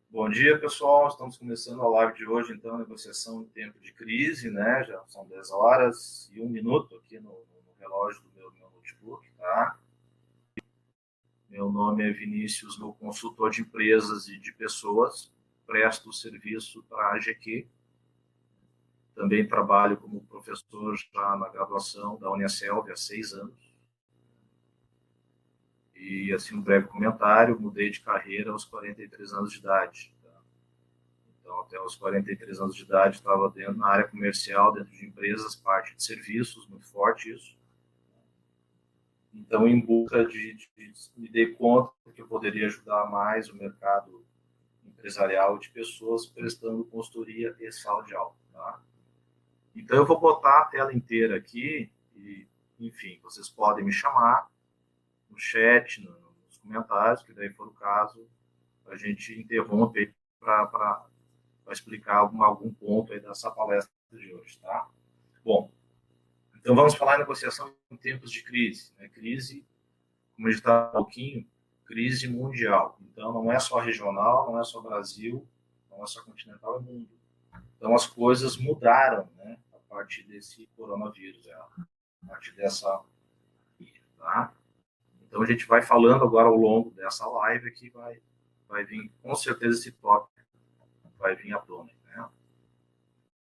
Bom dia, pessoal. Estamos começando a live de hoje, então, negociação em tempo de crise, né? Já são 10 horas e 1 minuto aqui no relógio do meu notebook, tá? Meu nome é Vinícius, sou consultor de empresas e de pessoas, presto serviço para a AGQ. Também trabalho como professor já na graduação da Unicelv há 6 anos. E, assim, um breve comentário, mudei de carreira aos 43 anos de idade. Então, até os 43 anos de idade, estava dentro na área comercial, dentro de empresas, parte de serviços, muito forte isso. Então, em busca de me dei conta que eu poderia ajudar mais o mercado empresarial de pessoas prestando consultoria e sala de aula. Tá? Então, eu vou botar a tela inteira aqui e, enfim, vocês podem me chamar no chat, nos comentários, que daí for o caso, a gente interrompe para explicar algum ponto aí dessa palestra de hoje, tá? Bom, então vamos falar em negociação em tempos de crise. Né? Crise, como a gente está um pouquinho, crise mundial. Então não é só regional, não é só Brasil, não é só continental, é mundo. Então as coisas mudaram, né? A partir desse coronavírus, a partir dessa, tá? Então a gente vai falando agora ao longo dessa live que vai vir, com certeza esse tópico vai vir à tona, né?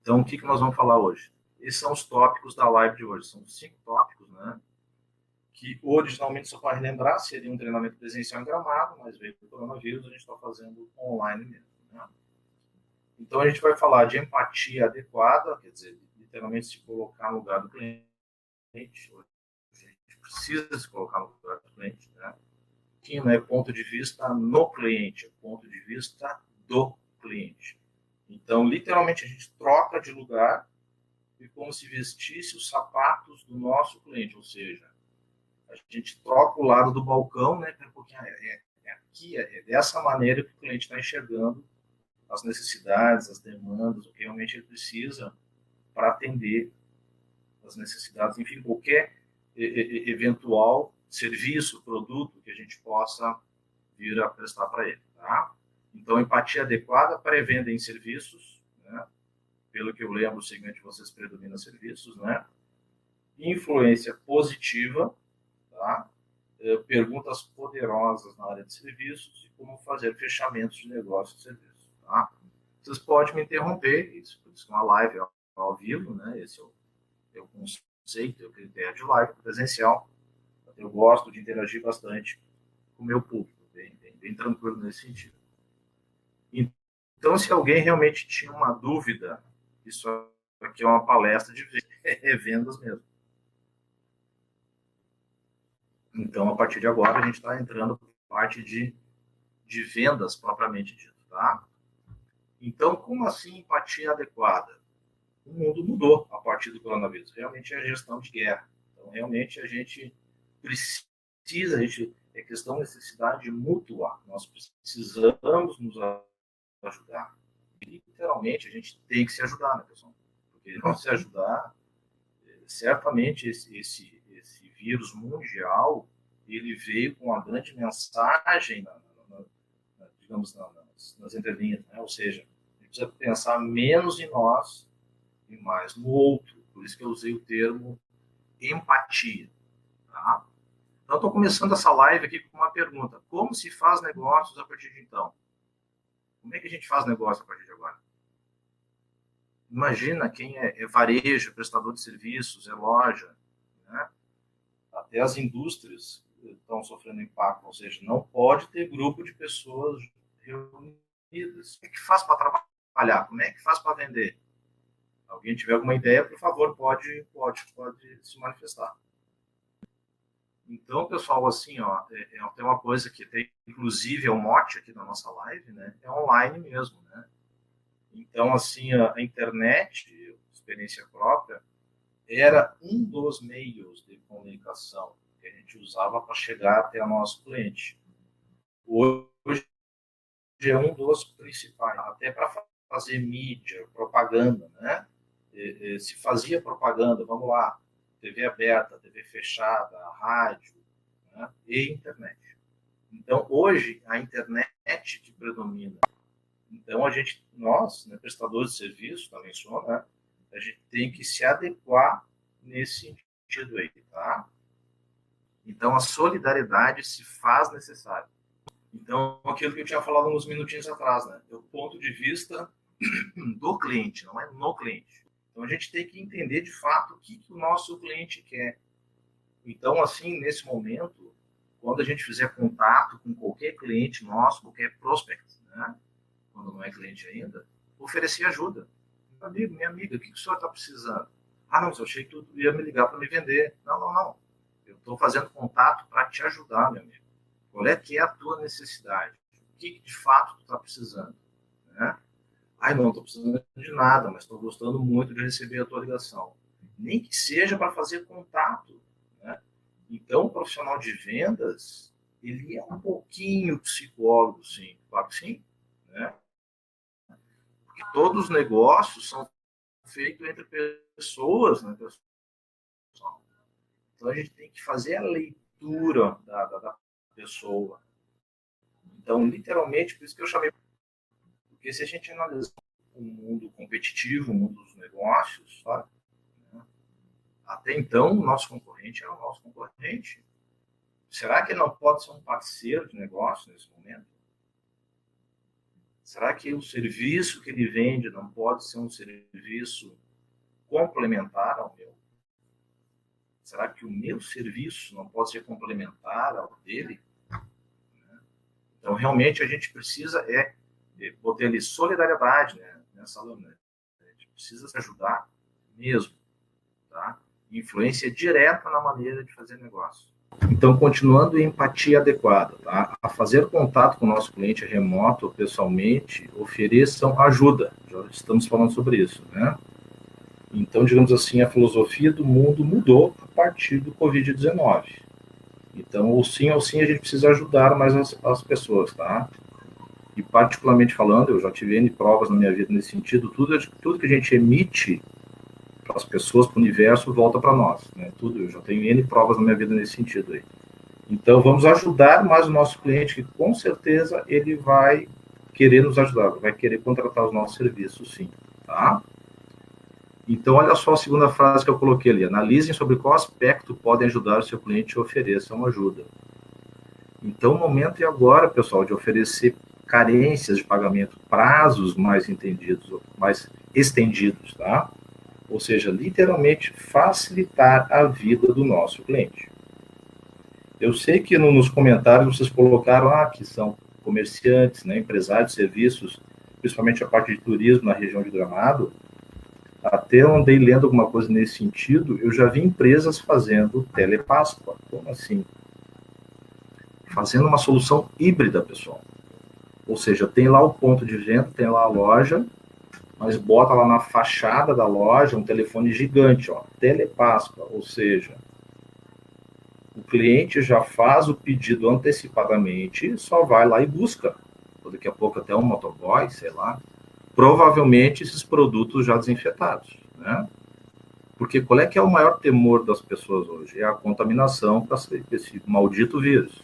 Então o que nós vamos falar hoje? Esses são os tópicos da live de hoje. São 5 tópicos, né? Que originalmente, só para relembrar, seria um treinamento presencial em Gramado, mas veio o coronavírus, a gente está fazendo online mesmo. Né? Então, a gente vai falar de empatia adequada, quer dizer, literalmente se colocar no lugar do cliente. A gente precisa se colocar no lugar do cliente. Né? Que não é ponto de vista no cliente, é ponto de vista do cliente. Então, literalmente, a gente troca de lugar e como se vestisse os sapatos do nosso cliente, ou seja, a gente troca o lado do balcão, né? Porque aqui, é dessa maneira que o cliente está enxergando as necessidades, as demandas, o que realmente ele precisa para atender as necessidades, enfim, qualquer eventual serviço, produto que a gente possa vir a prestar para ele. Tá? Então, empatia adequada, pré-venda em serviços, né? Pelo que eu lembro, o segmento de vocês predomina serviços, né? Influência positiva, tá? Perguntas poderosas na área de serviços e como fazer fechamentos de negócios e serviços. Tá? Vocês podem me interromper, isso, por isso que uma live é ao vivo, né? Esse é o conceito, é o critério de live presencial. Eu gosto de interagir bastante com o meu público, bem tranquilo nesse sentido. Então, se alguém realmente tinha uma dúvida, isso aqui é uma palestra de vendas mesmo. Então, a partir de agora, a gente está entrando por parte de vendas propriamente dito, tá? Então, como assim empatia adequada? O mundo mudou a partir do coronavírus. Realmente é gestão de guerra. Então, realmente a gente precisa, é questão de necessidade mútua. Nós precisamos nos ajudar. E, literalmente, a gente tem que se ajudar, né, pessoal? Porque não se ajudar, certamente esse vírus mundial, ele veio com uma grande mensagem, digamos, nas entrelinhas, né? Ou seja, a gente precisa pensar menos em nós e mais no outro. Por isso que eu usei o termo empatia. Tá? Então, estou começando essa live aqui com uma pergunta. Como se faz negócios a partir de então? Como é que a gente faz negócio a partir de agora? Imagina quem é varejo, prestador de serviços, é loja, né? Até as indústrias estão sofrendo impacto, ou seja, não pode ter grupo de pessoas reunidas. Como é que faz para trabalhar? Como é que faz para vender? Alguém tiver alguma ideia, por favor, pode se manifestar. Então, pessoal, assim, ó, tem uma coisa que tem, inclusive, é um mote aqui da nossa live, né? É online mesmo, né? Então, assim, a internet, experiência própria, era um dos meios de comunicação que a gente usava para chegar até o nosso cliente. Hoje é um dos principais, até para fazer mídia, propaganda, né? Se fazia propaganda, vamos lá, TV aberta, TV fechada, rádio, né? E internet. Então, hoje, a internet que predomina Então, nós, né, prestadores de serviço, também sou, né, a gente tem que se adequar nesse sentido aí, tá? Então, a solidariedade se faz necessária. Então, aquilo que eu tinha falado uns minutinhos atrás, né? É o ponto de vista do cliente, não é no cliente. Então, a gente tem que entender, de fato, o que o nosso cliente quer. Então, assim, nesse momento, quando a gente fizer contato com qualquer cliente nosso, qualquer prospect, né? Quando não é cliente ainda, oferecer ajuda. Meu amigo, minha amiga, o que o senhor está precisando? Ah, não, eu achei que tu ia me ligar para me vender. Não, não, não. Eu estou fazendo contato para te ajudar, meu amigo. Qual é que é a tua necessidade? O que de fato tu está precisando? Né? Ai, não estou precisando de nada, mas estou gostando muito de receber a tua ligação. Nem que seja para fazer contato. Né? Então, o profissional de vendas, ele é um pouquinho psicólogo, sim. Claro que sim. Né? Porque todos os negócios são feitos entre pessoas, né, pessoal? Então, a gente tem que fazer a leitura da pessoa. Então, literalmente, por isso que eu chamei. Porque se a gente analisar o mundo competitivo, o mundo dos negócios, sabe? Até então, o nosso concorrente é o nosso concorrente. Será que ele não pode ser um parceiro de negócio nesse momento? Será que o serviço que ele vende não pode ser um serviço complementar ao meu? Será que o meu serviço não pode ser complementar ao dele? Então, realmente, a gente precisa botar ali solidariedade, né, nessa lâmina. A gente precisa se ajudar mesmo, tá? Influência direta na maneira de fazer negócio. Então, continuando em empatia adequada, tá? A fazer contato com o nosso cliente remoto ou pessoalmente, ofereçam ajuda. Já estamos falando sobre isso, né? Então, digamos assim, a filosofia do mundo mudou a partir do Covid-19. Então, ou sim, a gente precisa ajudar mais as pessoas, tá? E particularmente falando, eu já tive N provas na minha vida nesse sentido, tudo que a gente emite para as pessoas, para o universo, volta para nós, né? Tudo, eu já tenho N provas na minha vida nesse sentido aí. Então, vamos ajudar mais o nosso cliente, que com certeza ele vai querer nos ajudar, vai querer contratar os nossos serviços, sim, tá? Então, olha só a segunda frase que eu coloquei ali. Analisem sobre qual aspecto podem ajudar o seu cliente e ofereçam ajuda. Então, o momento é agora, pessoal, de oferecer carências de pagamento, prazos mais entendidos, mais estendidos, tá? Ou seja, literalmente facilitar a vida do nosso cliente. Eu sei que nos comentários vocês colocaram que são comerciantes, né, empresários de serviços, principalmente a parte de turismo na região de Gramado. Até eu andei lendo alguma coisa nesse sentido, eu já vi empresas fazendo telepáscoa. Como assim? Fazendo uma solução híbrida, pessoal. Ou seja, tem lá o ponto de venda, tem lá a loja, mas bota lá na fachada da loja um telefone gigante, ó, telepáscoa, ou seja, o cliente já faz o pedido antecipadamente, só vai lá e busca. Ou daqui a pouco até um motoboy, sei lá. Provavelmente esses produtos já desinfetados, né? Porque qual é que é o maior temor das pessoas hoje? É a contaminação para esse maldito vírus.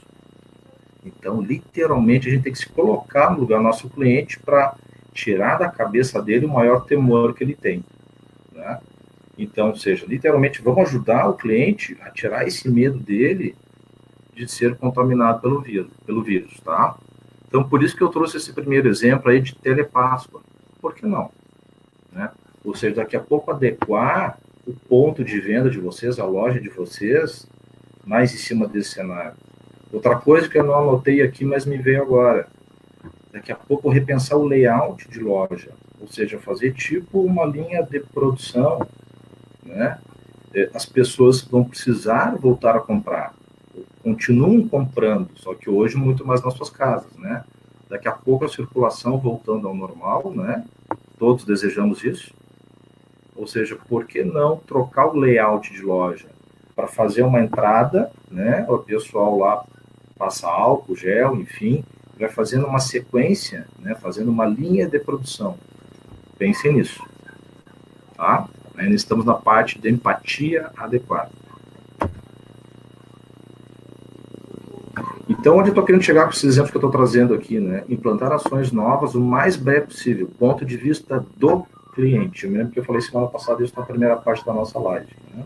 Então, literalmente, a gente tem que se colocar no lugar do nosso cliente para tirar da cabeça dele o maior temor que ele tem, né? Então, ou seja, literalmente, vamos ajudar o cliente a tirar esse medo dele de ser contaminado pelo vírus, tá? Então, por isso que eu trouxe esse primeiro exemplo aí de telepáscoa. Por que não? Né? Ou seja, daqui a pouco adequar o ponto de venda de vocês, a loja de vocês, mais em cima desse cenário. Outra coisa que eu não anotei aqui, mas me veio agora. Daqui a pouco repensar o layout de loja. Ou seja, fazer tipo uma linha de produção, né? As pessoas vão precisar voltar a comprar. Continuam comprando, só que hoje muito mais nas suas casas, né? Daqui a pouco a circulação voltando ao normal, né? Todos desejamos isso. Ou seja, por que não trocar o layout de loja para fazer uma entrada, né? O pessoal lá passa álcool, gel, enfim, vai fazendo uma sequência, né? Fazendo uma linha de produção. Pensem nisso, tá? Ainda estamos na parte de empatia adequada. Então, onde eu estou querendo chegar com esses exemplos que eu estou trazendo aqui, né? Implantar ações novas o mais breve possível, ponto de vista do cliente. Eu me lembro que eu falei semana passada isso na primeira parte da nossa live, né?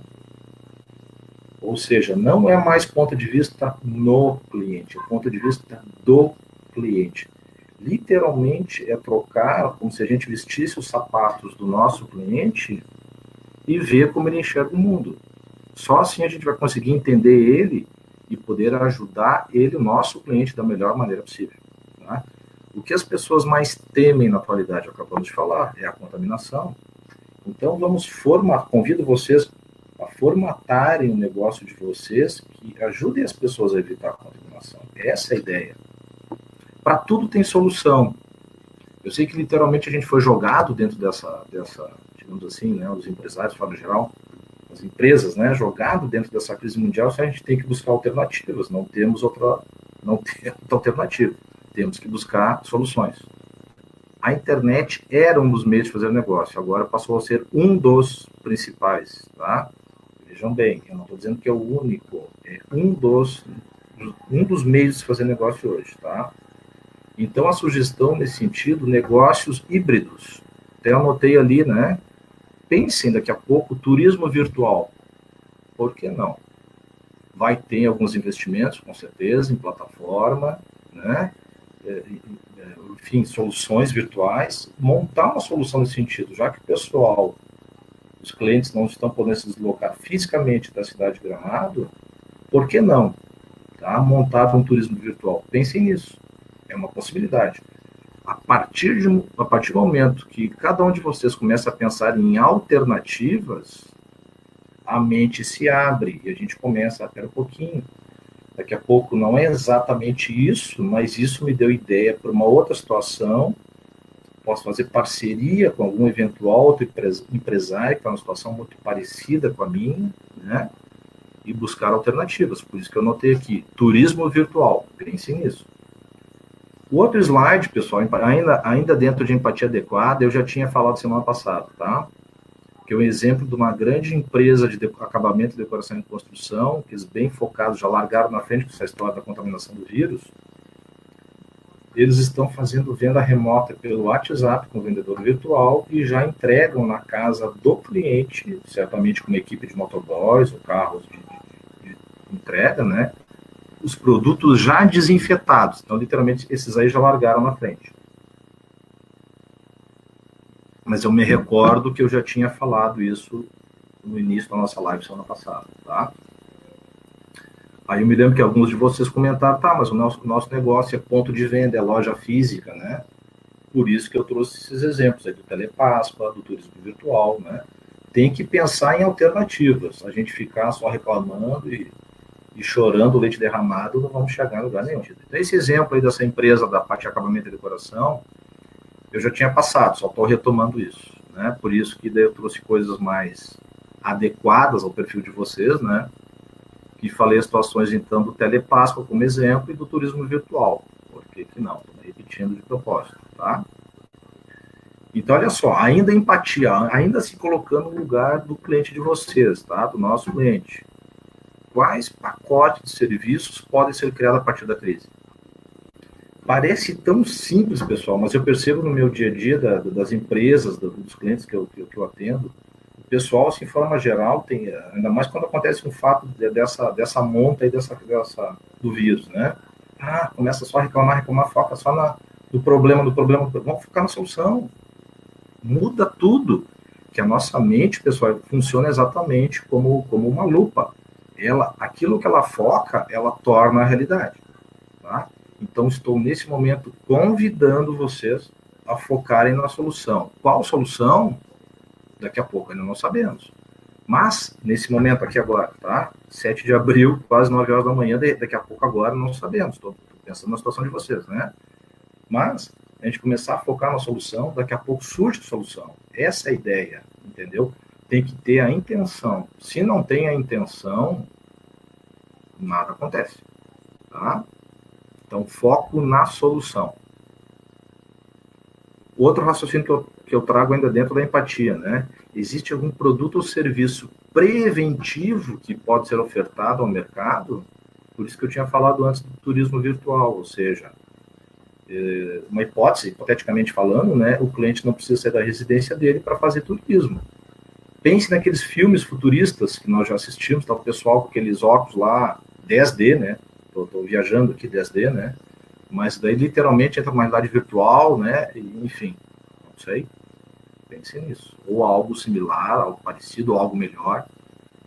Ou seja, não é mais ponto de vista no cliente, é ponto de vista do cliente. Literalmente é trocar como se a gente vestisse os sapatos do nosso cliente e ver como ele enxerga o mundo. Só assim a gente vai conseguir entender ele e poder ajudar ele, o nosso cliente, da melhor maneira possível. Tá? O que as pessoas mais temem na atualidade, acabamos de falar, é a contaminação. Então, convido vocês a formatarem o negócio de vocês que ajudem as pessoas a evitar a contaminação. Essa é a ideia. Para tudo tem solução. Eu sei que literalmente a gente foi jogado dentro dessa digamos assim, né, os empresários, de forma geral, as empresas, né, jogado dentro dessa crise mundial, a gente tem que buscar alternativas, não temos outra alternativa. Temos que buscar soluções. A internet era um dos meios de fazer negócio, agora passou a ser um dos principais, tá? Vejam bem, eu não estou dizendo que é o único, é um dos meios de fazer negócio hoje, tá? Então, a sugestão nesse sentido, negócios híbridos. Até anotei ali, né? Pensem daqui a pouco, turismo virtual. Por que não? Vai ter alguns investimentos, com certeza, em plataforma, né? Enfim, soluções virtuais. Montar uma solução nesse sentido, já que o pessoal, os clientes não estão podendo se deslocar fisicamente da cidade de Gramado, por que não? Tá? Montar um turismo virtual. Pensem nisso. É uma possibilidade. A partir do momento que cada um de vocês começa a pensar em alternativas, a mente se abre e a gente começa a ter um pouquinho. Daqui a pouco não é exatamente isso, mas isso me deu ideia para uma outra situação. Posso fazer parceria com algum eventual outro empresário que está numa situação muito parecida com a minha, né? E buscar alternativas. Por isso que eu anotei aqui, turismo virtual. Pensem nisso. O outro slide, pessoal, ainda dentro de empatia adequada, eu já tinha falado semana passada, tá? Que é um exemplo de uma grande empresa de acabamento, decoração e construção, que eles bem focados, já largaram na frente com essa história da contaminação do vírus. Eles estão fazendo venda remota pelo WhatsApp com o vendedor virtual e já entregam na casa do cliente, certamente com uma equipe de motoboys ou carros de entrega, né? Os produtos já desinfetados. Então, literalmente, esses aí já largaram na frente. Mas eu me recordo que eu já tinha falado isso no início da nossa live semana passada, tá? Aí eu me lembro que alguns de vocês comentaram, tá, mas o nosso negócio é ponto de venda, é loja física, né? Por isso que eu trouxe esses exemplos aí do Telepaspa, do turismo virtual, né? Tem que pensar em alternativas. A gente ficar só reclamando e chorando o leite derramado, não vamos chegar em lugar nenhum. Então, esse exemplo aí dessa empresa da parte de acabamento e decoração, eu já tinha passado, só estou retomando isso, né? Por isso que daí eu trouxe coisas mais adequadas ao perfil de vocês, né? Que falei as situações, então, do Telepasco como exemplo e do turismo virtual. Por que não? Estou repetindo de propósito, tá? Então, olha só, ainda empatia, ainda se colocando no lugar do cliente de vocês, tá? Do nosso cliente. Quais pacotes de serviços podem ser criados a partir da crise? Parece tão simples, pessoal, mas eu percebo no meu dia a dia das empresas, dos clientes que eu atendo, o pessoal, assim, de forma geral, tem, ainda mais quando acontece um fato dessa monta aí, do vírus, né? Ah, começa só a reclamar, foca só no problema, vamos focar na solução. Muda tudo. Que a nossa mente, pessoal, funciona exatamente como uma lupa. Aquilo que ela foca, ela torna a realidade. Tá? Então, estou nesse momento convidando vocês a focarem na solução. Qual solução? Daqui a pouco ainda não sabemos. Mas, nesse momento aqui agora, tá? 7 de abril, quase 9 horas da manhã, daqui a pouco agora não sabemos. Estou pensando na situação de vocês, né? Mas, a gente começar a focar na solução, daqui a pouco surge a solução. Essa é a ideia, entendeu? Tem que ter a intenção. Se não tem a intenção, nada acontece. Tá? Então, foco na solução. Outro raciocínio que eu trago ainda dentro da empatia, né? Existe algum produto ou serviço preventivo que pode ser ofertado ao mercado? Por isso que eu tinha falado antes do turismo virtual, ou seja, uma hipótese, hipoteticamente falando, né, o cliente não precisa sair da residência dele para fazer turismo. Pense naqueles filmes futuristas que nós já assistimos, tá, o pessoal com aqueles óculos lá, 10D, né? Tô viajando aqui 10D, né? Mas daí literalmente entra uma realidade virtual, né? E, enfim, não sei. Pense nisso. Ou algo similar, algo parecido, ou algo melhor.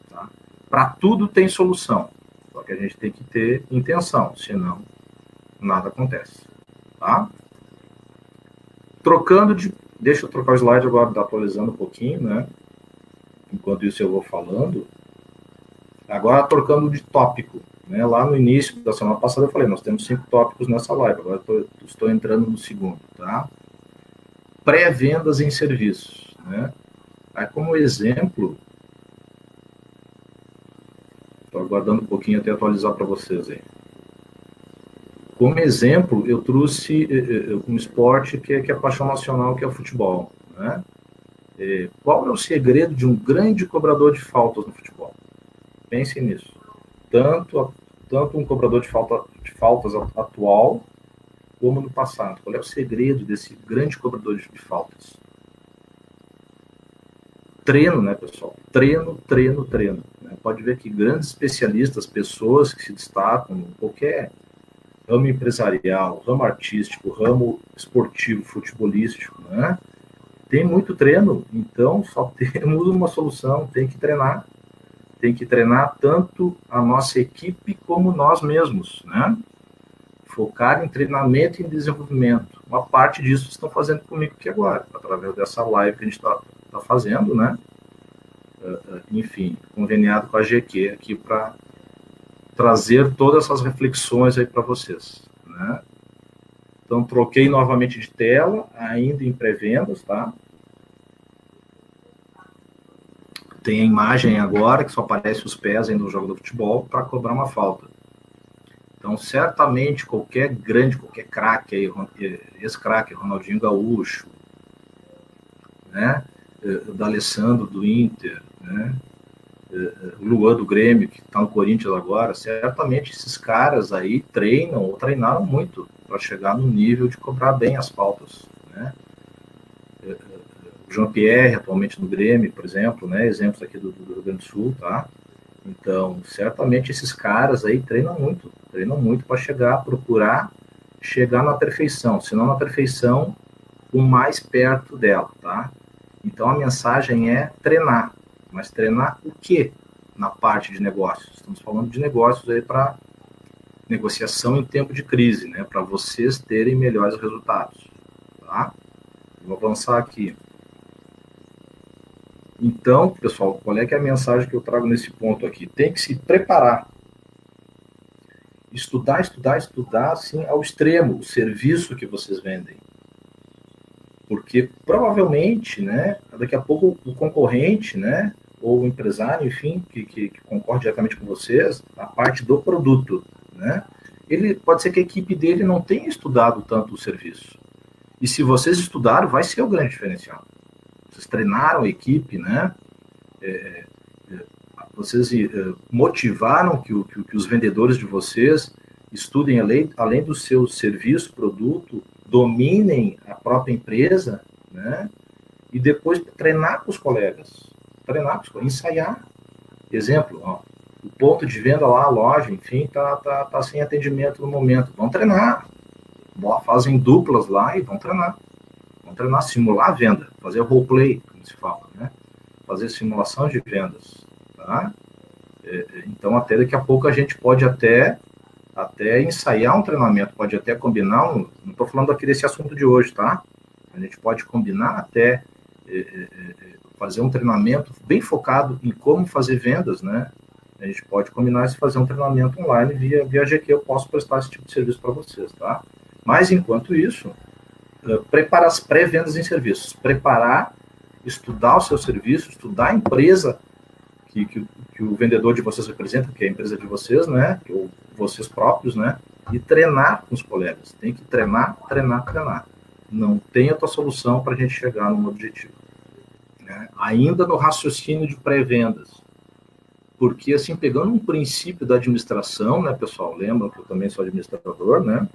Tá? Para tudo tem solução. Só que a gente tem que ter intenção, senão nada acontece. Tá? Trocando de. Deixa eu trocar o slide agora, tá atualizando um pouquinho, né? Enquanto isso eu vou falando. Agora, trocando de tópico. Né? Lá no início da semana passada eu falei, nós temos 5 tópicos nessa live. Agora estou entrando no segundo. Tá? Pré-vendas em serviços. Né? Aí, como exemplo, estou aguardando um pouquinho até atualizar para vocês aí. Como exemplo, eu trouxe um esporte que é paixão nacional, que é o futebol. Né? Qual é o segredo de um grande cobrador de faltas no futebol? Pensem nisso. Tanto um cobrador de faltas atual, como no passado. Qual é o segredo desse grande cobrador de faltas? Treino, né, pessoal? Treino. Né? Pode ver que grandes especialistas, pessoas que se destacam em qualquer ramo empresarial, ramo artístico, ramo esportivo, futebolístico, né? Tem muito treino, então só temos uma solução, tem que treinar. Tem que treinar tanto a nossa equipe como nós mesmos, né? Focar em treinamento e em desenvolvimento. Uma parte disso vocês estão fazendo comigo aqui agora, através dessa live que a gente está fazendo, né? Enfim, conveniado com a GQ aqui para trazer todas essas reflexões aí para vocês, né? Então, troquei novamente de tela, ainda em pré-vendas, tá? Tem a imagem agora, que só aparece os pés ainda no jogo do futebol, para cobrar uma falta. Então, certamente, qualquer craque aí, ex-craque, Ronaldinho Gaúcho, né? D'Alessandro do Inter, né? O Luan do Grêmio, que está no Corinthians agora, certamente esses caras aí treinam ou treinaram muito para chegar no nível de cobrar bem as faltas, né? O Jean-Pierre, atualmente no Grêmio, por exemplo, né? Exemplos aqui do Rio Grande do Sul, tá? Então, certamente esses caras aí treinam muito para procurar chegar na perfeição, se não na perfeição, o mais perto dela, tá? Então, a mensagem é treinar, mas treinar o quê? Na parte de negócios. Estamos falando de negócios aí para negociação em tempo de crise, né? Para vocês terem melhores resultados, tá? Vou avançar aqui. Então, pessoal, qual é que é a mensagem que eu trago nesse ponto aqui? Tem que se preparar. Estudar, assim, ao extremo, o serviço que vocês vendem. Porque, provavelmente, né, daqui a pouco o concorrente, né, ou o empresário, enfim, que concorre diretamente com vocês, a parte do produto, né, ele pode ser que a equipe dele não tenha estudado tanto o serviço. E se vocês estudaram, vai ser o grande diferencial. Vocês treinaram a equipe, né? Vocês motivaram que os vendedores de vocês estudem além do seu serviço, produto, dominem a própria empresa, né? E depois treinar com os colegas, ensaiar. Exemplo, ó, o ponto de venda lá, a loja, enfim, tá sem atendimento no momento. Vão treinar, fazem duplas lá e vão treinar, simular a venda, fazer roleplay, como se fala, né? Fazer simulação de vendas, tá? Então, até daqui a pouco a gente pode até ensaiar um treinamento, pode até combinar, não estou falando aqui desse assunto de hoje, tá? A gente pode combinar até fazer um treinamento bem focado em como fazer vendas, né? A gente pode combinar e fazer um treinamento online via GQ, eu posso prestar esse tipo de serviço para vocês, tá? Mas, enquanto isso, preparar as pré-vendas em serviços, estudar o seu serviço, estudar a empresa que o vendedor de vocês representa, que é a empresa de vocês, né, ou vocês próprios, né, e treinar com os colegas. Tem que treinar. Não tem outra solução para a gente chegar num objetivo. Né? Ainda no raciocínio de pré-vendas, Porque, assim, pegando um princípio da administração, né, pessoal, lembram que eu também sou administrador, né,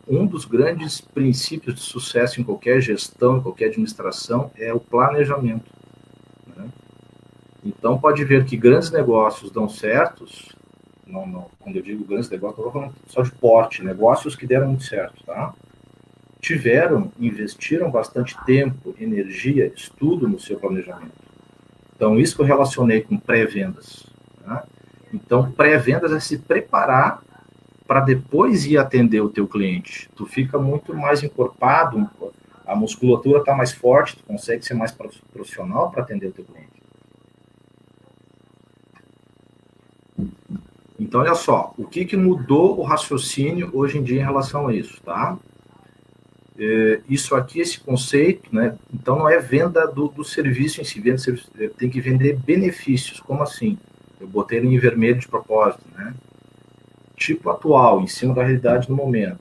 um dos grandes princípios de sucesso em qualquer gestão, em qualquer administração, é o planejamento, né? Então, pode ver que grandes negócios dão certos, quando eu digo grandes negócios, não estou falando só de porte, negócios que deram muito certo, tá? Investiram bastante tempo, energia, estudo no seu planejamento. Então, isso que eu relacionei com pré-vendas, tá? Então, pré-vendas é se preparar para depois ir atender o teu cliente. Tu fica muito mais encorpado, a musculatura está mais forte, tu consegue ser mais profissional para atender o teu cliente. Então, olha só, o que mudou o raciocínio hoje em dia em relação a isso, tá? Isso aqui, esse conceito, né? Então, não é venda do serviço em si, tem que vender benefícios. Como assim? Eu botei ele em vermelho de propósito, né? Tipo atual, em cima da realidade do momento.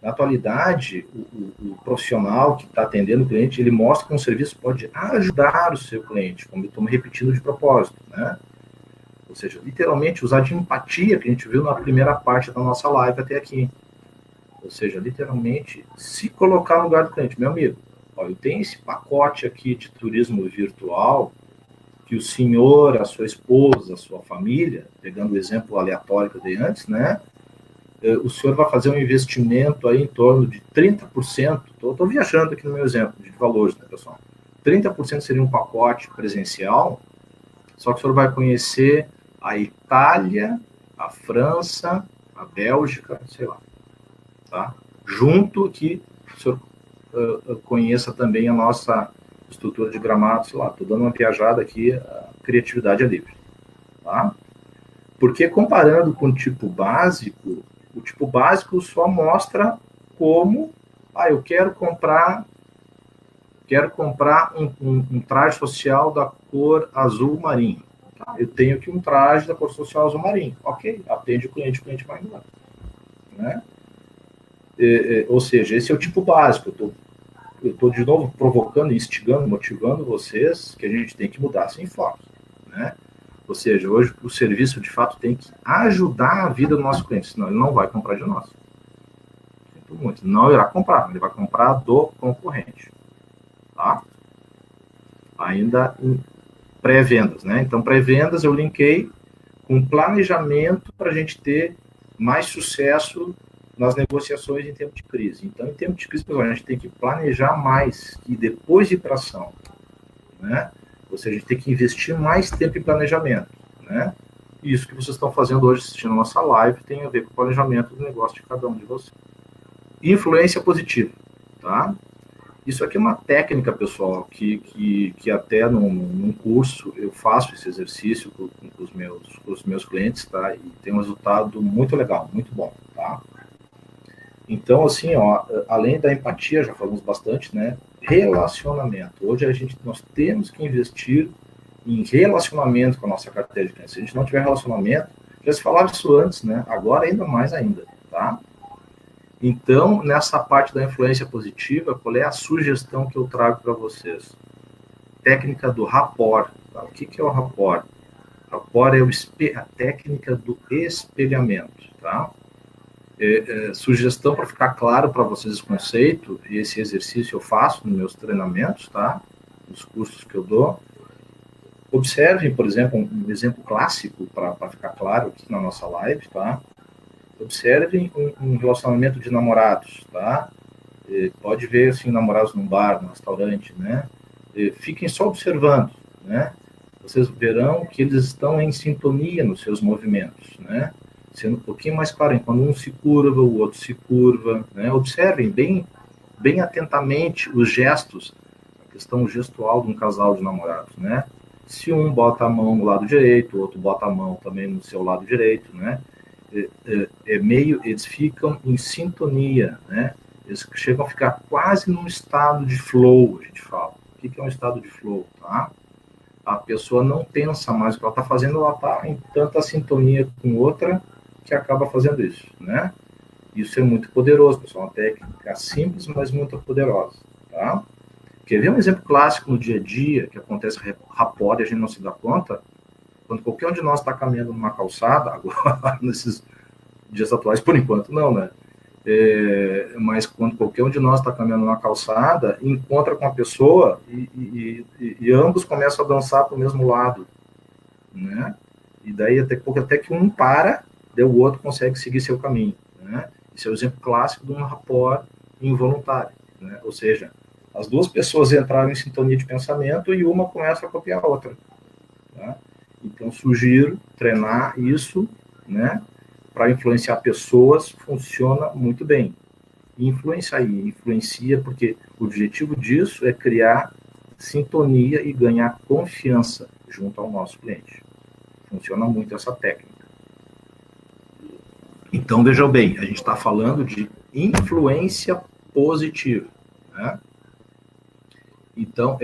Na atualidade, o profissional que está atendendo o cliente, ele mostra que um serviço pode ajudar o seu cliente, como eu estou me repetindo de propósito, né? Ou seja, literalmente usar de empatia, que a gente viu na primeira parte da nossa live até aqui. Ou seja, literalmente se colocar no lugar do cliente. Meu amigo, ó, eu tenho esse pacote aqui de turismo virtual que o senhor, a sua esposa, a sua família, pegando o exemplo aleatório que eu dei antes, né? O senhor vai fazer um investimento aí em torno de 30%, estou viajando aqui no meu exemplo de valores, né, pessoal? 30% seria um pacote presencial, só que o senhor vai conhecer a Itália, a França, a Bélgica, sei lá, tá? Junto que o senhor conheça também a nossa estrutura de Gramado, sei lá, estou dando uma viajada aqui, a criatividade é livre, tá? Porque comparando com o tipo básico só mostra como, eu quero comprar um traje social da cor azul marinho. Tá? Eu tenho aqui um traje da cor social azul marinho. Ok, atende o cliente vai embora. Né? Ou seja, esse é o tipo básico. Eu estou de novo provocando, instigando, motivando vocês que a gente tem que mudar sem foco. Né? Ou seja, hoje o serviço de fato tem que ajudar a vida do nosso cliente, senão ele não vai comprar de nós. Sinto muito, não irá comprar, ele vai comprar do concorrente. Tá? Ainda em pré-vendas, né? Então, pré-vendas eu linkei com planejamento para a gente ter mais sucesso nas negociações em tempo de crise. Então, em tempo de crise, a gente tem que planejar mais e depois ir para ação, né? Ou seja, a gente tem que investir mais tempo em planejamento, né? Isso que vocês estão fazendo hoje, assistindo a nossa live, tem a ver com o planejamento do negócio de cada um de vocês. Influência positiva, tá? Isso aqui é uma técnica, pessoal, que até num curso eu faço esse exercício com os meus clientes, tá? E tem um resultado muito legal, muito bom, tá? Então, assim, ó, além da empatia, já falamos bastante, né? Relacionamento. Hoje nós temos que investir em relacionamento com a nossa carteira de clientes. Se a gente não tiver relacionamento, já se falava isso antes, né? Agora ainda mais ainda, tá? Então, nessa parte da influência positiva, qual é a sugestão que eu trago para vocês? Técnica do rapport. Tá? O que é o rapport? Rapport é a técnica do espelhamento, tá? Sugestão para ficar claro para vocês esse conceito, e esse exercício eu faço nos meus treinamentos, tá? Nos cursos que eu dou. Observem, por exemplo, um exemplo clássico para ficar claro aqui na nossa live, tá? Observem um relacionamento de namorados, tá? Pode ver, assim, namorados num bar, num restaurante, né? Fiquem só observando, né? Vocês verão que eles estão em sintonia nos seus movimentos, né? Sendo um pouquinho mais claro, quando um se curva, o outro se curva, né? Observem bem atentamente os gestos, a questão gestual de um casal de namorados, né? Se um bota a mão no lado direito, o outro bota a mão também no seu lado direito, né? Eles ficam em sintonia, né? Eles chegam a ficar quase num estado de flow, a gente fala. O que é um estado de flow, tá? A pessoa não pensa mais o que ela está fazendo, ela está em tanta sintonia com outra que acaba fazendo isso, né? Isso é muito poderoso, pessoal, uma técnica simples, mas muito poderosa, tá? Quer ver um exemplo clássico no dia a dia, que acontece rapport e a gente não se dá conta? Quando qualquer um de nós está caminhando numa calçada, agora, nesses dias atuais, por enquanto não, né? Mas quando qualquer um de nós está caminhando numa calçada, encontra com a pessoa e ambos começam a dançar para o mesmo lado, né? E daí até que um para, daí o outro consegue seguir seu caminho, né? Esse é o exemplo clássico de um rapport involuntário, né? Ou seja, as duas pessoas entraram em sintonia de pensamento e uma começa a copiar a outra, tá? Então, sugiro treinar isso, né? Para influenciar pessoas, funciona muito bem. Influencia porque o objetivo disso é criar sintonia e ganhar confiança junto ao nosso cliente. Funciona muito essa técnica. Então, vejam bem, a gente está falando de influência positiva, né? Então,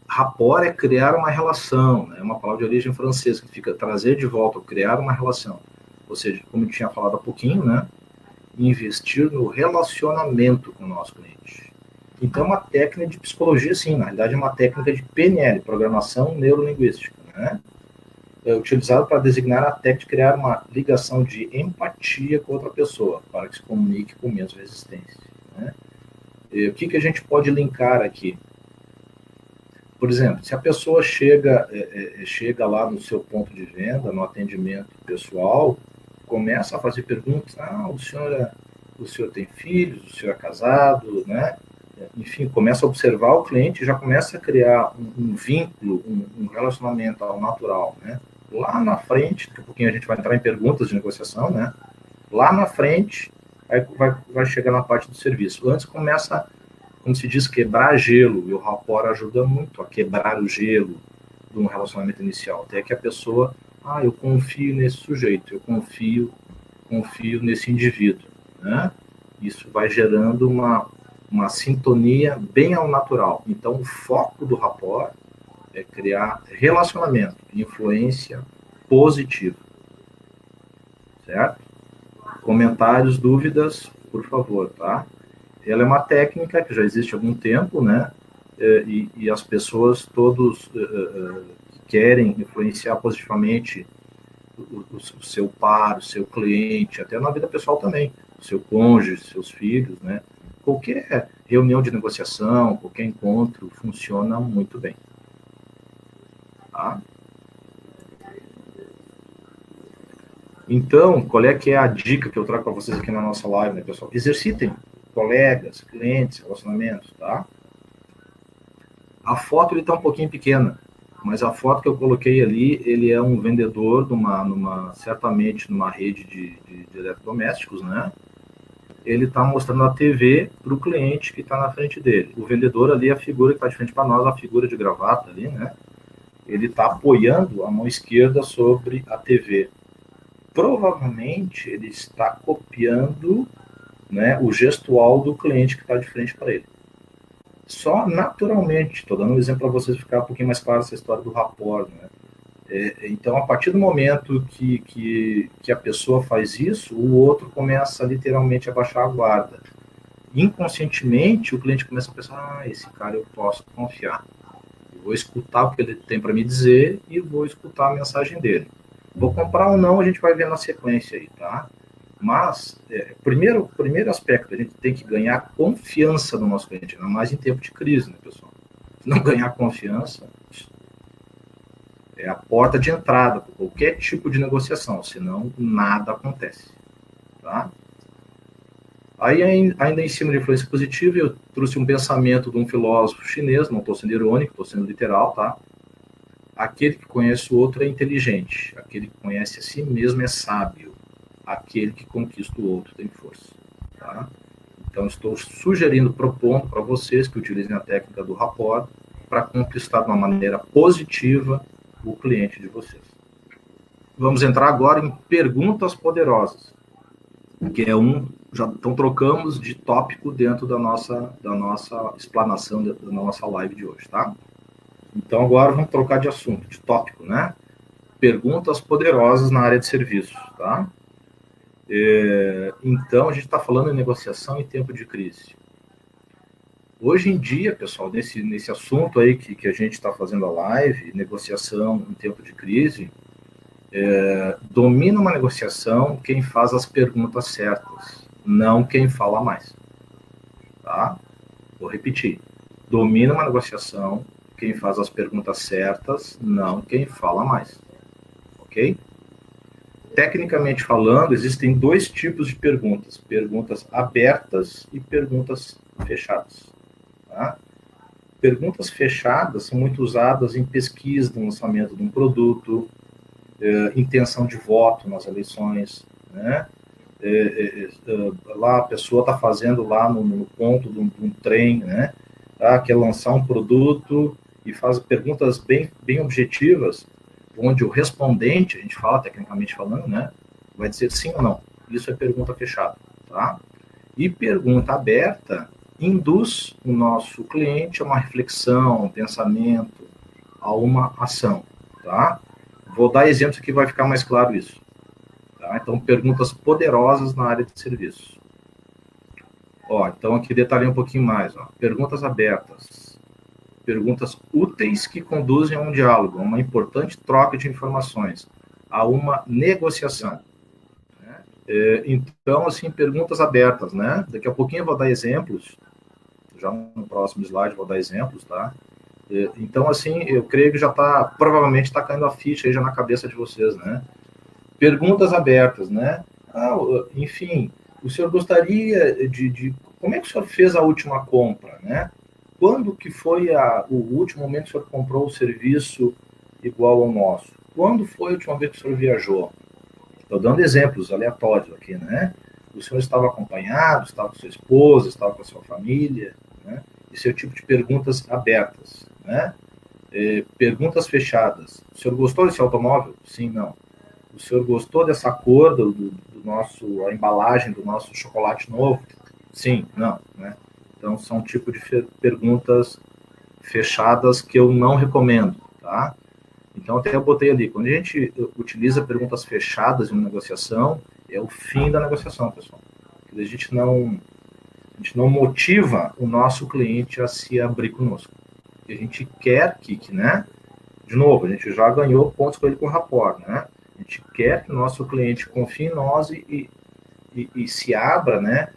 rapport é criar uma relação, né? É uma palavra de origem francesa, que fica trazer de volta, criar uma relação. Ou seja, como eu tinha falado há pouquinho, né? Investir no relacionamento com o nosso cliente. Então, é uma técnica de psicologia, sim, na realidade é uma técnica de PNL, Programação Neurolinguística, né? É utilizado para designar a técnica de criar uma ligação de empatia com outra pessoa, para que se comunique com menos resistência, né? E o que a gente pode linkar aqui? Por exemplo, se a pessoa chega lá no seu ponto de venda, no atendimento pessoal, começa a fazer perguntas, o senhor tem filhos, o senhor é casado, né? Enfim, começa a observar o cliente, já começa a criar um vínculo, um relacionamento ao natural, né? Lá na frente, daqui a pouquinho a gente vai entrar em perguntas de negociação, né? Lá na frente, aí vai chegar na parte do serviço. Antes começa, como se diz, quebrar gelo, e o rapport ajuda muito a quebrar o gelo de um relacionamento inicial, até que a pessoa, eu confio nesse sujeito, eu confio nesse indivíduo, né? Isso vai gerando uma sintonia bem ao natural. Então, o foco do rapport é criar relacionamento, influência positiva, certo? Comentários, dúvidas, por favor, tá? Ela é uma técnica que já existe há algum tempo, né? E as pessoas todos que querem influenciar positivamente o seu par, o seu cliente, até na vida pessoal também, o seu cônjuge, seus filhos, né? Qualquer reunião de negociação, qualquer encontro, funciona muito bem. Tá? Então, qual é que é a dica que eu trago para vocês aqui na nossa live, né, pessoal? Exercitem colegas, clientes, relacionamentos, tá? A foto ele está um pouquinho pequena, mas a foto que eu coloquei ali, ele é um vendedor certamente numa rede de eletrodomésticos, né? Ele está mostrando a TV para o cliente que está na frente dele. O vendedor ali, a figura que está de frente para nós, a figura de gravata ali, né? Ele está apoiando a mão esquerda sobre a TV. Provavelmente ele está copiando, né, o gestual do cliente que está de frente para ele. Só naturalmente, estou dando um exemplo para vocês ficar um pouquinho mais claro essa história do rapport, né? Então, a partir do momento que a pessoa faz isso, o outro começa literalmente a baixar a guarda. Inconscientemente, o cliente começa a pensar, esse cara eu posso confiar. Eu vou escutar o que ele tem para me dizer e vou escutar a mensagem dele. Vou comprar ou não, a gente vai ver na sequência aí, tá? Mas, primeiro aspecto, a gente tem que ganhar confiança no nosso cliente, ainda mais em tempo de crise, né, pessoal? Se não ganhar confiança, é a porta de entrada para qualquer tipo de negociação, senão nada acontece, tá? Aí, ainda em cima de influência positiva, eu trouxe um pensamento de um filósofo chinês, não estou sendo irônico, estou sendo literal, tá? Aquele que conhece o outro é inteligente, aquele que conhece a si mesmo é sábio, aquele que conquista o outro tem força, tá? Então, estou sugerindo, propondo para vocês que utilizem a técnica do rapport para conquistar de uma maneira positiva o cliente de vocês. Vamos entrar agora em perguntas poderosas, que é então trocamos de tópico dentro da nossa explanação, da nossa live de hoje, tá? Então agora vamos trocar de assunto, de tópico, né? Perguntas poderosas na área de serviços, tá? Então a gente está falando em negociação em tempo de crise. Hoje em dia, pessoal, nesse assunto aí que a gente está fazendo a live, negociação em tempo de crise, Domina uma negociação quem faz as perguntas certas, não quem fala mais. Tá? Vou repetir. Domina uma negociação quem faz as perguntas certas, não quem fala mais. Ok? Tecnicamente falando, existem dois tipos de perguntas. Perguntas abertas e perguntas fechadas. Tá? Perguntas fechadas são muito usadas em pesquisa do lançamento de um produto, intenção de voto nas eleições, né? Lá a pessoa está fazendo lá no ponto de um trem, né? Quer lançar um produto e faz perguntas bem objetivas, onde o respondente, a gente fala tecnicamente falando, né? Vai dizer sim ou não. Isso é pergunta fechada, tá? E pergunta aberta induz o nosso cliente a uma reflexão, um pensamento, a uma ação, tá? Vou dar exemplos que vai ficar mais claro isso. Tá? Então, perguntas poderosas na área de serviço. Então aqui detalhei um pouquinho mais. Perguntas abertas. Perguntas úteis que conduzem a um diálogo, a uma importante troca de informações, a uma negociação. Né? Então, assim, perguntas abertas, né? Daqui a pouquinho eu vou dar exemplos, já no próximo slide vou dar exemplos, tá? Então, assim, eu creio que já provavelmente está caindo a ficha aí já na cabeça de vocês, né? Perguntas abertas, né? Enfim, o senhor gostaria como é que o senhor fez a última compra, né? Quando que foi o último momento que o senhor comprou o serviço igual ao nosso? Quando foi a última vez que o senhor viajou? Estou dando exemplos aleatórios aqui, né? O senhor estava acompanhado, estava com sua esposa, estava com a sua família, né? Esse é o tipo de perguntas abertas, né? Perguntas fechadas. O senhor gostou desse automóvel? Sim, não. O senhor gostou dessa cor a embalagem do nosso chocolate novo? Sim, não, né? Então, são tipo de perguntas fechadas que eu não recomendo, tá? Então, até eu botei ali, quando a gente utiliza perguntas fechadas em uma negociação, é o fim da negociação, pessoal. A gente não motiva o nosso cliente a se abrir conosco. A gente quer né? De novo, a gente já ganhou pontos com ele com rapport, né? A gente quer que o nosso cliente confie em nós e se abra, né?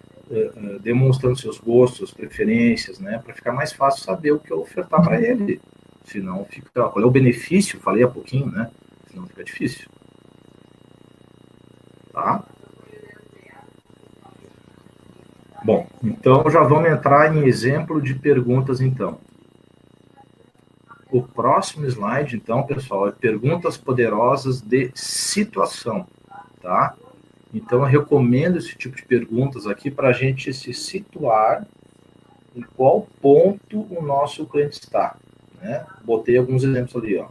Demonstrando seus gostos, preferências, né? Para ficar mais fácil saber o que eu ofertar para ele. Senão fica. Qual é o benefício? Falei há pouquinho, né? Senão fica difícil. Tá? Bom, então já vamos entrar em exemplo de perguntas, então. O próximo slide, então, pessoal, é perguntas poderosas de situação, tá? Então, eu recomendo esse tipo de perguntas aqui para a gente se situar em qual ponto o nosso cliente está, né? Botei alguns exemplos ali, ó.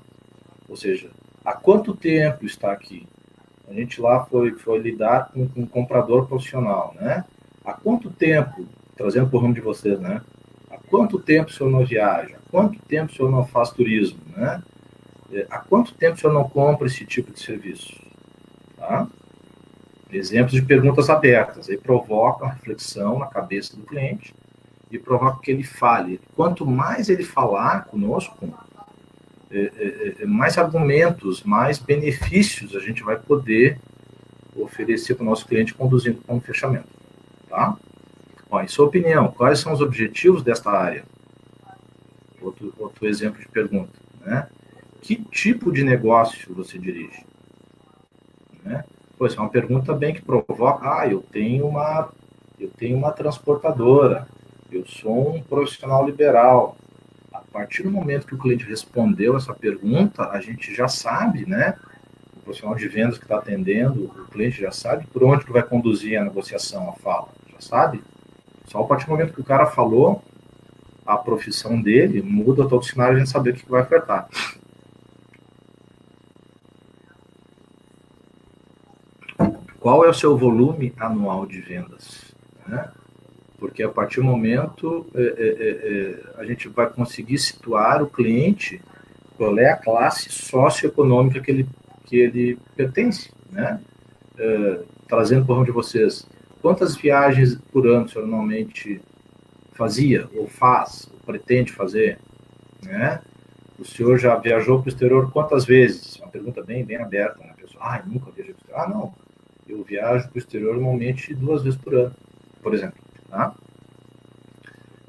Ou seja, há quanto tempo está aqui? A gente lá foi lidar com um comprador profissional, né? Há quanto tempo, trazendo para o ramo de vocês, né? Há quanto tempo o senhor não viaja? Há quanto tempo o senhor não faz turismo, né? Há quanto tempo o senhor não compra esse tipo de serviço? Tá? Exemplos de perguntas abertas. Aí provoca uma reflexão na cabeça do cliente e provoca que ele fale. Quanto mais ele falar conosco, mais argumentos, mais benefícios a gente vai poder oferecer para o nosso cliente conduzindo para um fechamento. Tá? Em sua opinião, quais são os objetivos desta área? Outro exemplo de pergunta. Né? Que tipo de negócio você dirige? Né? Pois é uma pergunta bem que provoca. Eu tenho uma transportadora, eu sou um profissional liberal. A partir do momento que o cliente respondeu essa pergunta, a gente já sabe, né? O profissional de vendas que está atendendo, o cliente já sabe por onde que vai conduzir a negociação, a fala. Já sabe? Só a partir do momento que o cara falou a profissão dele, muda todo o cenário, a gente saber o que vai ofertar. Qual é o seu volume anual de vendas? Né? Porque a partir do momento a gente vai conseguir situar o cliente qual é a classe socioeconômica que ele pertence, né? Trazendo para onde vocês, quantas viagens por ano o senhor normalmente fazia, ou faz, ou pretende fazer, né? O senhor já viajou para o exterior quantas vezes? Uma pergunta bem aberta, né, pessoal? Ah, eu nunca viajei para o exterior. Ah, não. Eu viajo para o exterior normalmente 2 vezes por ano, por exemplo. Tá?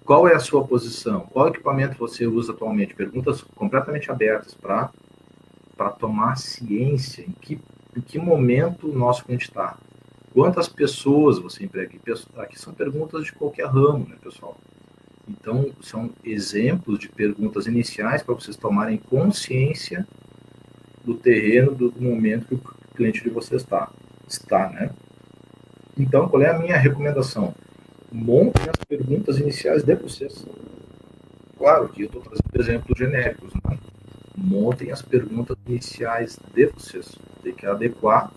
Qual é a sua posição? Qual equipamento você usa atualmente? Perguntas completamente abertas para tomar ciência em que momento o nosso cliente está. Quantas pessoas você emprega? Aqui são perguntas de qualquer ramo, né, pessoal? Então, são exemplos de perguntas iniciais para vocês tomarem consciência do terreno, do momento que o cliente de vocês está, né? Então, qual é a minha recomendação? Montem as perguntas iniciais de vocês. Claro que eu estou trazendo exemplos genéricos, né? Montem as perguntas iniciais de vocês. Tem que adequar,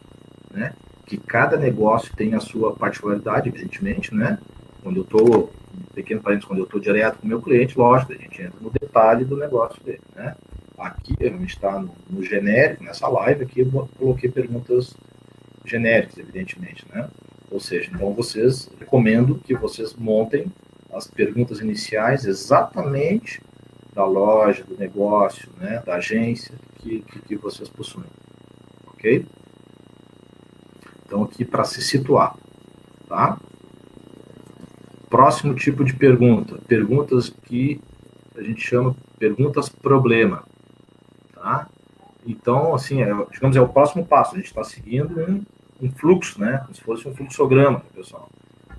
né? Que cada negócio tem a sua particularidade, evidentemente, né? Quando eu estou, pequeno parênteses, quando eu estou direto com o meu cliente, lógico, a gente entra no detalhe do negócio dele, né? Aqui a gente está no genérico, nessa live aqui eu coloquei perguntas genéricas, evidentemente, né? Ou seja, então vocês, recomendo que vocês montem as perguntas iniciais exatamente da loja, do negócio, né, da agência que vocês possuem, ok? Então aqui para se situar, tá? Próximo tipo de pergunta, perguntas que a gente chama perguntas problema, tá? Então, assim, digamos, é o próximo passo, a gente está seguindo um fluxo, né, como se fosse um fluxograma, pessoal.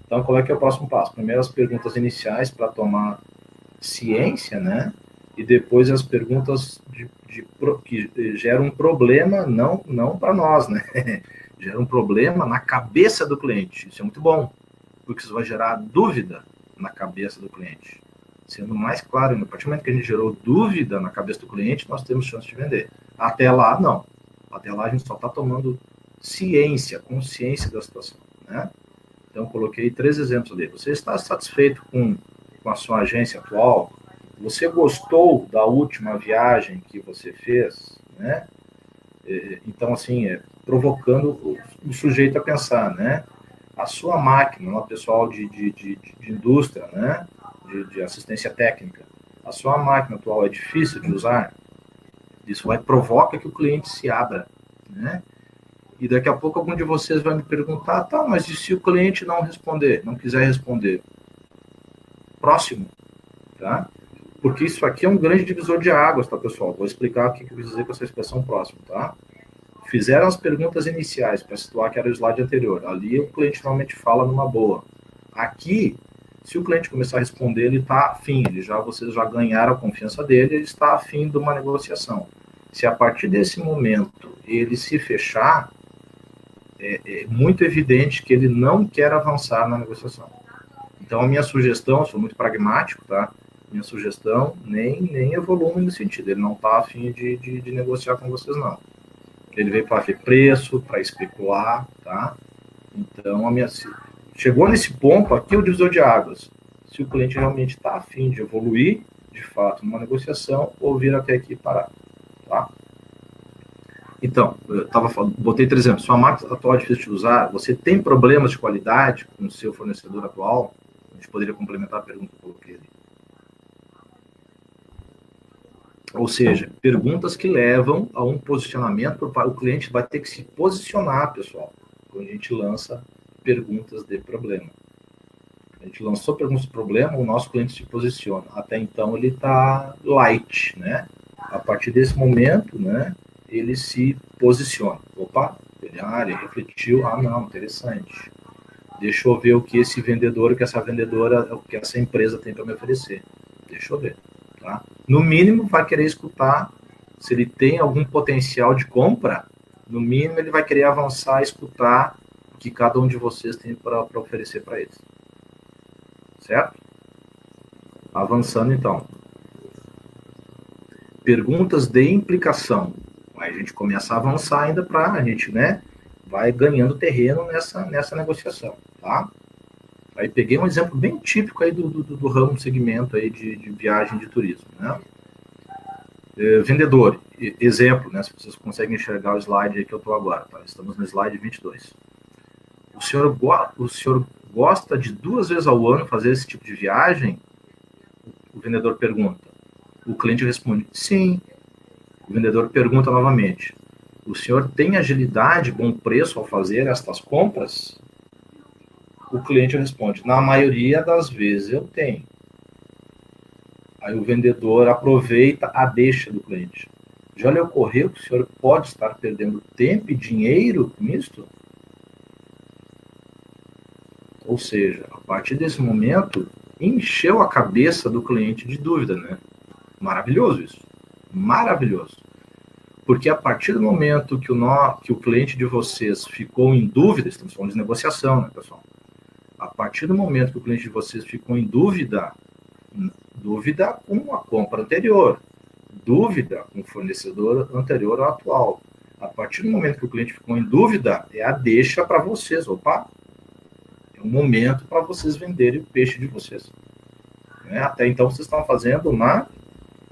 Então, qual é que é o próximo passo? Primeiro as perguntas iniciais para tomar ciência, né? E depois as perguntas que geram um problema, não para nós, né? Gera um problema na cabeça do cliente. Isso é muito bom, porque isso vai gerar dúvida na cabeça do cliente. Sendo mais claro, no partir do momento que a gente gerou dúvida na cabeça do cliente, nós temos chance de vender. Até lá, não. Até lá a gente só está tomando ciência, consciência da situação, né? Então, coloquei 3 exemplos ali. Você está satisfeito com a sua agência atual? Você gostou da última viagem que você fez? Né? Então, assim, provocando o sujeito a pensar, né? A sua máquina, uma pessoal de indústria, né? De assistência técnica, a sua máquina atual é difícil de usar? Isso provoca que o cliente se abra, né? E daqui a pouco algum de vocês vai me perguntar, tá, mas e se o cliente não responder, não quiser responder? Próximo, tá? Porque isso aqui é um grande divisor de águas, tá, pessoal? Vou explicar o que eu quis dizer com essa expressão próximo, tá? Fizeram as perguntas iniciais para situar que era o slide anterior. Ali o cliente normalmente fala numa boa. Aqui, se o cliente começar a responder, ele está afim, vocês já ganharam a confiança dele, ele está afim de uma negociação. Se a partir desse momento ele se fechar, é muito evidente que ele não quer avançar na negociação. Então, a minha sugestão, sou muito pragmático, tá? Minha sugestão nem é volume no sentido, ele não está afim de negociar com vocês, não. Ele veio para ver preço, para especular, tá? Então, chegou nesse ponto, aqui é o divisor de águas. Se o cliente realmente está afim de evoluir, de fato, numa negociação, ou vir até aqui parar, tá? Então, botei 3 exemplos. Sua máquina atual é difícil de usar? Você tem problemas de qualidade com o seu fornecedor atual? A gente poderia complementar a pergunta que eu coloquei ali. Ou seja, perguntas que levam a um posicionamento, o cliente vai ter que se posicionar, pessoal, quando a gente lança perguntas de problema. A gente lançou perguntas de problema, o nosso cliente se posiciona. Até então ele está light, né? A partir desse momento, né, ele se posiciona. Opa, ele refletiu, não, interessante. Deixa eu ver o que esse vendedor, o que essa vendedora, o que essa empresa tem para me oferecer. Deixa eu ver. Tá? No mínimo, vai querer escutar, se ele tem algum potencial de compra, no mínimo ele vai querer avançar e escutar o que cada um de vocês tem para oferecer para eles. Certo? Avançando então. Perguntas de implicação. Aí a gente começa a avançar ainda para a gente, né, vai ganhando terreno nessa negociação, tá? Aí peguei um exemplo bem típico aí do ramo segmento aí de viagem de turismo, né? Vendedor, exemplo, né? Se vocês conseguem enxergar o slide aí que eu estou agora, tá? Estamos no slide 22. O senhor gosta de 2 vezes ao ano fazer esse tipo de viagem? O vendedor pergunta. O cliente responde, sim. O vendedor pergunta novamente, O senhor tem agilidade, bom preço ao fazer estas compras? O cliente responde, na maioria das vezes eu tenho. Aí o vendedor aproveita a deixa do cliente. Já lhe ocorreu que o senhor pode estar perdendo tempo e dinheiro com isso? Ou seja, a partir desse momento, encheu a cabeça do cliente de dúvida, né? Maravilhoso isso. Maravilhoso. Porque a partir do momento que o cliente de vocês ficou em dúvida, estamos falando de negociação, né, pessoal? A partir do momento que o cliente de vocês ficou em dúvida, dúvida com a compra anterior, dúvida com o fornecedor anterior ao atual. A partir do momento que o cliente ficou em dúvida, é a deixa para vocês. Opa, é um momento para vocês venderem o peixe de vocês. Né? Até então, vocês estão fazendo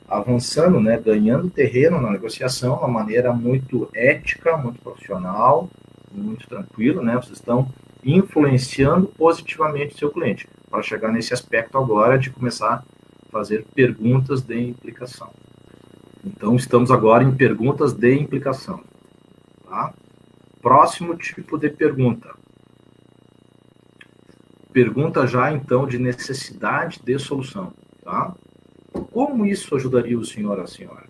avançando, né, ganhando terreno na negociação, de uma maneira muito ética, muito profissional, muito tranquilo, né? Vocês estão influenciando positivamente o seu cliente, para chegar nesse aspecto agora de começar a fazer perguntas de implicação. Então, estamos agora em perguntas de implicação. Tá? Próximo tipo de pergunta. Pergunta já, então, de necessidade de solução. Tá? Como isso ajudaria o senhor ou a senhora?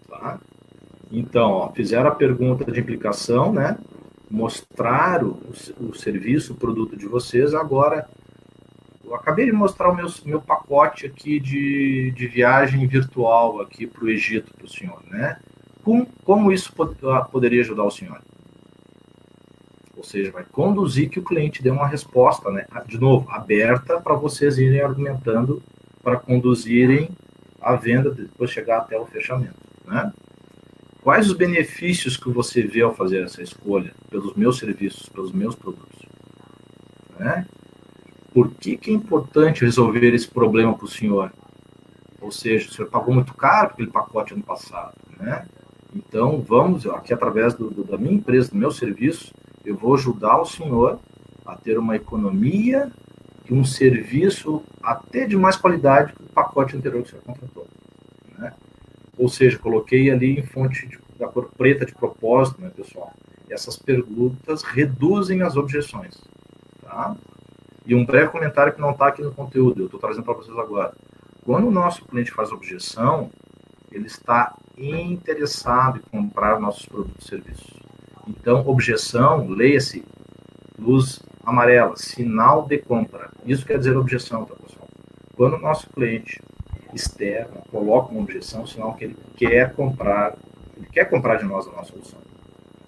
Tá? Então, ó, fizeram a pergunta de implicação, né? Mostraram o serviço, o produto de vocês. Agora, eu acabei de mostrar o meu pacote aqui de viagem virtual aqui para o Egito para o senhor, né? Como isso poderia ajudar o senhor? Ou seja, vai conduzir que o cliente dê uma resposta, né? De novo, aberta para vocês irem argumentando para conduzirem a venda, depois chegar até o fechamento, né? Quais os benefícios que você vê ao fazer essa escolha pelos meus serviços, pelos meus produtos? Né? Por que é importante resolver esse problema para o senhor? Ou seja, o senhor pagou muito caro aquele pacote ano passado, né? Então, vamos, aqui através da minha empresa, do meu serviço, eu vou ajudar o senhor a ter uma economia e um serviço até de mais qualidade que o pacote anterior que o senhor contratou. Né? Ou seja, coloquei ali em fonte da cor preta de propósito, né, pessoal? Essas perguntas reduzem as objeções. Tá? E um breve comentário que não está aqui no conteúdo, eu estou trazendo para vocês agora. Quando o nosso cliente faz objeção, ele está interessado em comprar nossos produtos e serviços. Então, objeção, leia-se, luz amarela, sinal de compra. Isso quer dizer objeção, tá, pessoal? Quando o nosso cliente externo coloca uma objeção, sinal que ele quer comprar de nós a nossa solução.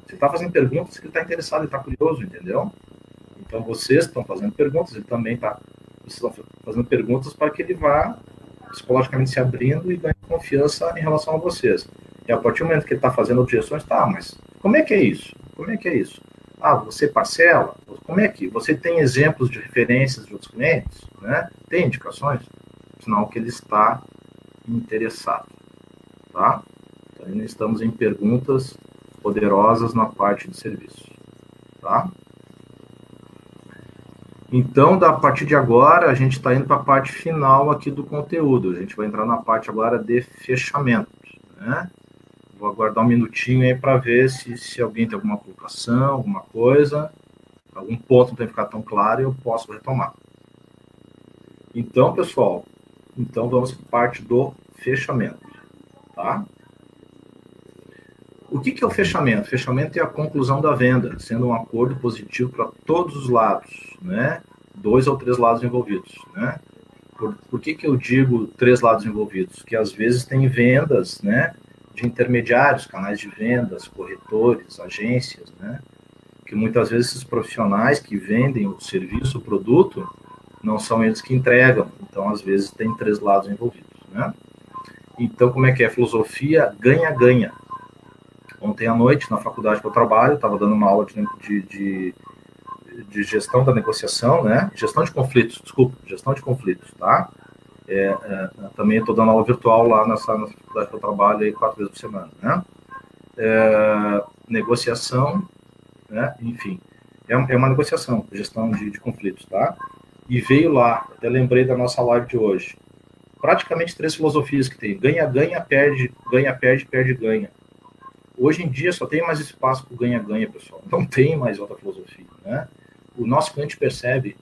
Você está fazendo perguntas que ele está interessado, ele está curioso, entendeu? Então, vocês estão fazendo perguntas, ele também está fazendo perguntas para que ele vá psicologicamente se abrindo e ganhe confiança em relação a vocês. E a partir do momento que ele está fazendo objeções, tá, mas como é que é isso? Como é que é isso? Ah, você parcela? Como é que? Você tem exemplos de referências de outros clientes? Né? Tem indicações? Sinal que ele está interessado. Tá? Então, ainda estamos em perguntas poderosas na parte de serviço. Tá? Então, a partir de agora, a gente está indo para a parte final aqui do conteúdo. A gente vai entrar na parte agora de fechamento. Né? Vou aguardar um minutinho aí para ver se alguém tem alguma colocação, alguma coisa, algum ponto não tem que ficar tão claro e eu posso retomar. Então, pessoal, vamos para a parte do fechamento. Tá? O que é o fechamento? Fechamento é a conclusão da venda, sendo um acordo positivo para todos os lados, né? 2 ou 3 lados envolvidos, né? Por que eu digo 3 lados envolvidos? Que às vezes tem vendas, né, de intermediários, canais de vendas, corretores, agências, né? Que muitas vezes esses profissionais que vendem o serviço, o produto, não são eles que entregam. Então, às vezes, tem 3 lados envolvidos, né? Então, como é que é? Filosofia ganha-ganha. Ontem à noite, na faculdade que eu trabalho, estava dando uma aula de gestão da negociação, né? Gestão de conflitos, tá? Também estou dando aula virtual lá na faculdade que eu trabalho aí 4 vezes por semana, né? Negociação, né? Enfim, é uma negociação, gestão de conflitos, tá? E veio lá, até lembrei da nossa live de hoje, praticamente 3 filosofias que tem: ganha-ganha, perde-ganha. Hoje em dia só tem mais espaço para o ganha-ganha, pessoal. Não tem mais outra filosofia, né? O nosso cliente percebe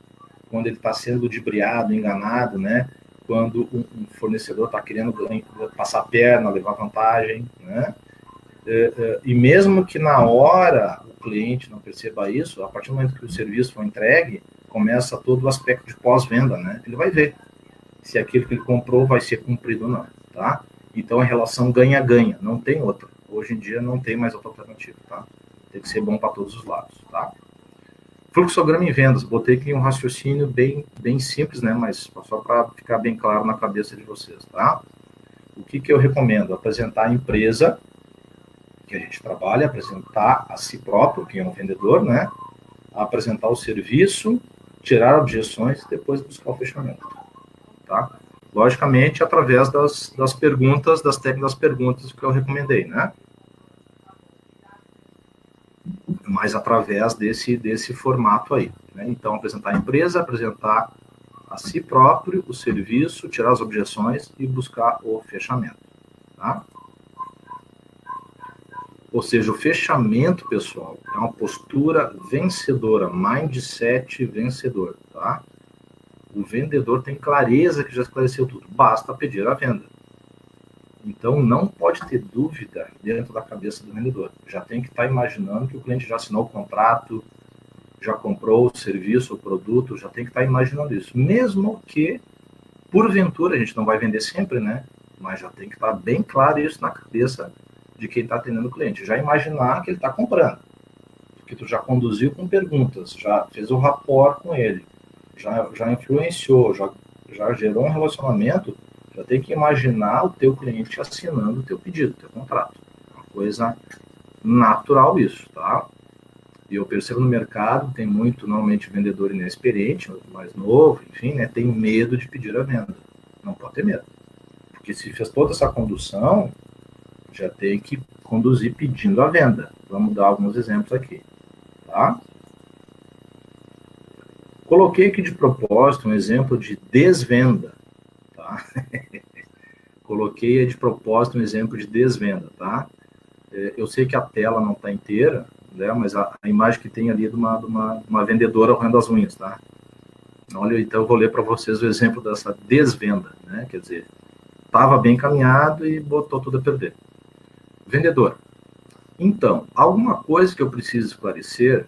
quando ele está sendo ludibriado, enganado, né? Quando um fornecedor está querendo passar a perna, levar vantagem, né? E mesmo que na hora o cliente não perceba isso, a partir do momento que o serviço for entregue, começa todo o aspecto de pós-venda, né? Ele vai ver se aquilo que ele comprou vai ser cumprido ou não, tá? Então, a relação ganha-ganha, não tem outra. Hoje em dia não tem mais outra alternativa, tá? Tem que ser bom para todos os lados, tá? Fluxograma em vendas, botei aqui um raciocínio bem simples, né? Mas só para ficar bem claro na cabeça de vocês, tá? O que eu recomendo? Apresentar a empresa que a gente trabalha, apresentar a si próprio, quem é um vendedor, né? Apresentar o serviço, tirar objeções e depois buscar o fechamento, tá? Logicamente, através das perguntas, das técnicas das perguntas que eu recomendei, né? Mas através desse formato aí, né? Então, apresentar a empresa, apresentar a si próprio o serviço, tirar as objeções e buscar o fechamento, tá? Ou seja, o fechamento, pessoal, é uma postura vencedora, mindset vencedor, tá? O vendedor tem clareza que já esclareceu tudo, basta pedir a venda. Então, não pode ter dúvida dentro da cabeça do vendedor. Já tem que estar imaginando que o cliente já assinou o contrato, já comprou o serviço, o produto, já tem que estar imaginando isso. Mesmo que, porventura, a gente não vai vender sempre, né? Mas já tem que estar bem claro isso na cabeça de quem está atendendo o cliente. Já imaginar que ele está comprando. Porque tu já conduziu com perguntas, já fez o rapport com ele, já influenciou, já gerou um relacionamento, já tem que imaginar o teu cliente assinando o teu pedido, o teu contrato. Uma coisa natural isso, tá? E eu percebo no mercado, tem muito, normalmente, vendedor inexperiente, mais novo, enfim, né, tem medo de pedir a venda. Não pode ter medo. Porque se fez toda essa condução, já tem que conduzir pedindo a venda. Vamos dar alguns exemplos aqui, tá? Coloquei aqui de propósito um exemplo de desvenda, tá? Coloquei de propósito um exemplo de desvenda, tá? Eu sei que a tela não está inteira, né? Mas a imagem que tem ali é de uma vendedora roendo as unhas, tá? Olha, então eu vou ler para vocês o exemplo dessa desvenda, né? Quer dizer, estava bem caminhado e botou tudo a perder. Vendedor. Então, alguma coisa que eu preciso esclarecer?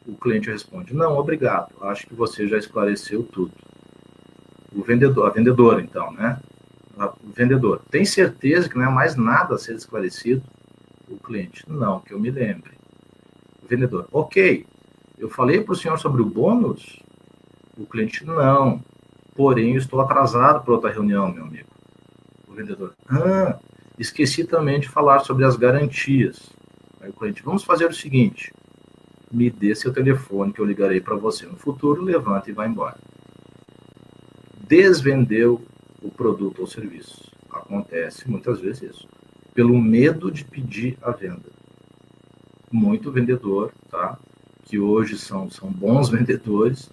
O cliente responde, não, obrigado, acho que você já esclareceu tudo. O vendedor, a vendedora, então, né? O vendedor, tem certeza que não é mais nada a ser esclarecido? O cliente, não, que eu me lembre. O vendedor, ok, eu falei para o senhor sobre o bônus? O cliente, não, porém eu estou atrasado para outra reunião, meu amigo. O vendedor, esqueci também de falar sobre as garantias. Aí o cliente, vamos fazer o seguinte, me dê seu telefone que eu ligarei para você no futuro, levanta e vai embora. Desvendeu o produto ou serviço. Acontece muitas vezes isso. Pelo medo de pedir a venda. Muito vendedor, tá? Que hoje são bons vendedores,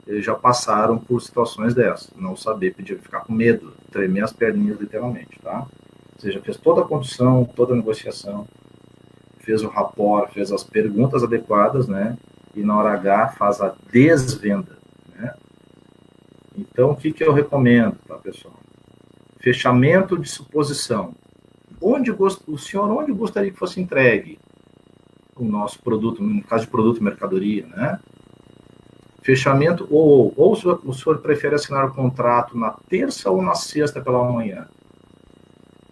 eles já passaram por situações dessas. Não saber pedir, ficar com medo, tremer as perninhas literalmente, tá? Ou seja, fez toda a condução, toda a negociação, fez o rapport, fez as perguntas adequadas, né? E na hora H faz a desvenda, né? Então, o que eu recomendo, tá, pessoal? Fechamento de suposição. O senhor onde gostaria que fosse entregue o nosso produto, no caso de produto e mercadoria, né? Fechamento, ou o senhor prefere assinar o contrato na terça ou na sexta pela manhã?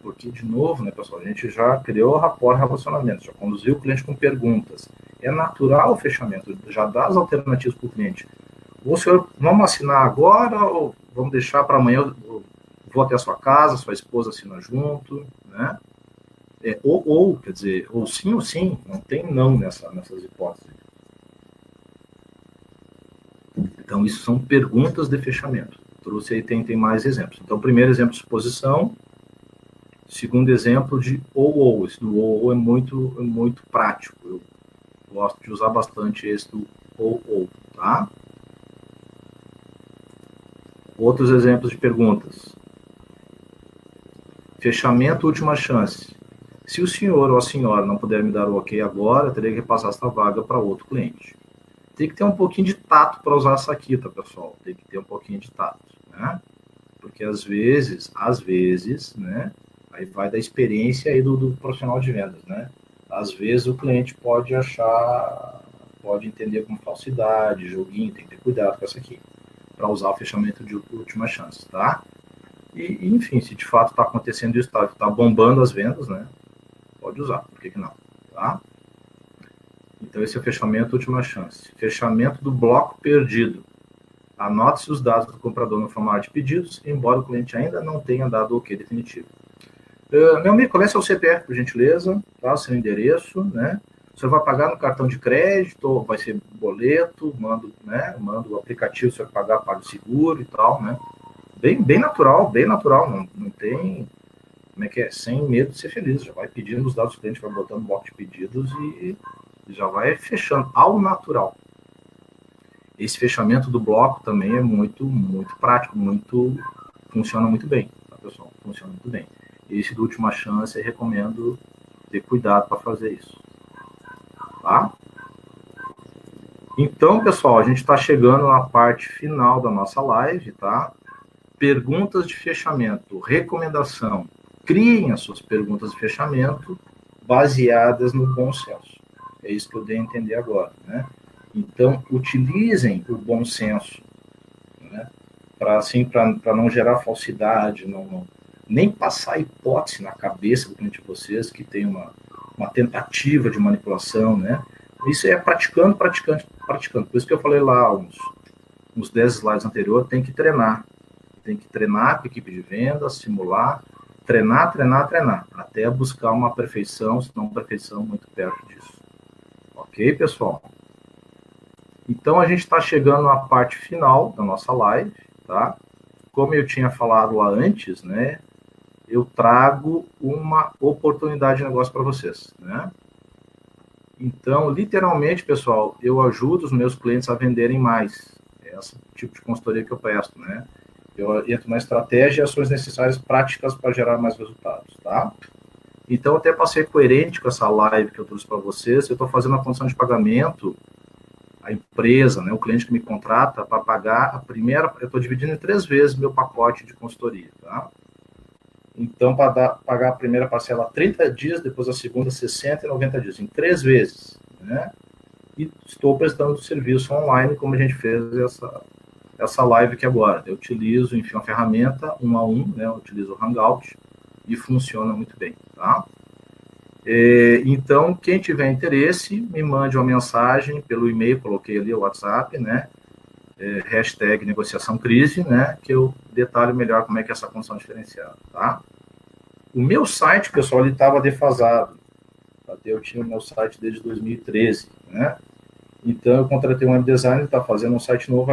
Porque, de novo, né, pessoal, a gente já criou o rapport relacionamento, já conduziu o cliente com perguntas. É natural o fechamento, já dá as alternativas para o cliente. Ou senhor, vamos assinar agora ou vamos deixar para amanhã, eu vou até a sua casa, sua esposa assina junto, né? Quer dizer, ou sim, não tem não nessas hipóteses. Então, isso são perguntas de fechamento. Trouxe aí, tem mais exemplos. Então, primeiro exemplo, suposição. Segundo exemplo de ou. Esse do ou é muito prático. Eu gosto de usar bastante esse do ou, tá? Outros exemplos de perguntas. Fechamento, última chance. Se o senhor ou a senhora não puder me dar o ok agora, eu terei que repassar essa vaga para outro cliente. Tem que ter um pouquinho de tato para usar essa aqui, tá, pessoal? Tem que ter um pouquinho de tato, né? Porque às vezes, né? Aí vai da experiência aí do profissional de vendas, né? Às vezes o cliente pode achar, pode entender como falsidade, joguinho, tem que ter cuidado com essa aqui, para usar o fechamento de última chance, tá? E enfim, se de fato está acontecendo isso, tá bombando as vendas, né? Pode usar, por que não, tá? Então esse é o fechamento última chance. Fechamento do bloco perdido. Anote-se os dados do comprador no formulário de pedidos, embora o cliente ainda não tenha dado o OK definitivo. Meu amigo, qual é seu CPF, por gentileza? Tá, seu endereço, né? Você vai pagar no cartão de crédito, ou vai ser boleto, mando o aplicativo, você vai pagar, paga o seguro e tal, né? Bem natural, não tem, como é que é? Sem medo de ser feliz, já vai pedindo os dados do cliente, vai botando bloco de pedidos e já vai fechando ao natural. Esse fechamento do bloco também é muito prático, funciona muito bem, tá, pessoal? Funciona muito bem. Esse do última chance, eu recomendo ter cuidado para fazer isso, tá? Então, pessoal, a gente está chegando na parte final da nossa live, tá? Perguntas de fechamento, recomendação. Criem as suas perguntas de fechamento baseadas no bom senso. É isso que eu dei a entender agora, né? Então, utilizem o bom senso, né? Para não gerar falsidade, nem passar hipótese na cabeça do cliente de vocês que tem uma tentativa de manipulação, né? Isso é praticando. Por isso que eu falei lá uns 10 slides anteriores, tem que treinar. Tem que treinar com a equipe de venda, simular, treinar, até buscar uma perfeição, se não uma perfeição muito perto disso. Ok, pessoal? Então, a gente está chegando na parte final da nossa live, tá? Como eu tinha falado lá antes, né? Eu trago uma oportunidade de negócio para vocês, né? Então, literalmente, pessoal, eu ajudo os meus clientes a venderem mais. É esse tipo de consultoria que eu presto, né? Eu entro na estratégia e ações necessárias práticas para gerar mais resultados, tá? Então, eu até passei coerente com essa live que eu trouxe para vocês. Eu estou fazendo a condição de pagamento, a empresa, né, o cliente que me contrata, para pagar a primeira, eu estou dividindo em 3 vezes meu pacote de consultoria, tá? Então, para pagar a primeira parcela 30 dias, depois a segunda 60 e 90 dias, em 3 vezes, né? E estou prestando serviço online, como a gente fez essa live aqui agora. Eu utilizo, enfim, uma ferramenta 1 a 1, né? Eu utilizo o Hangout e funciona muito bem, tá? Então, quem tiver interesse, me mande uma mensagem pelo e-mail, coloquei ali o WhatsApp, né? Hashtag negociação crise, né? Que eu detalho melhor como é que é essa condição diferenciada, tá? O meu site, pessoal, ele estava defasado. Eu tinha o meu site desde 2013, né? Então, eu contratei um web designer, está fazendo um site novo,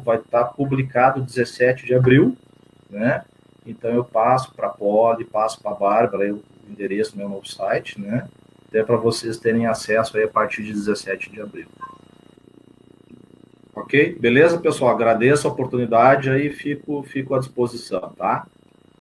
vai estar publicado 17 de abril, né? Então, eu passo para a Poli, passo para a Bárbara, o endereço do meu novo site, né? Até para vocês terem acesso aí a partir de 17 de abril. Ok? Beleza, pessoal? Agradeço a oportunidade aí, fico à disposição, tá?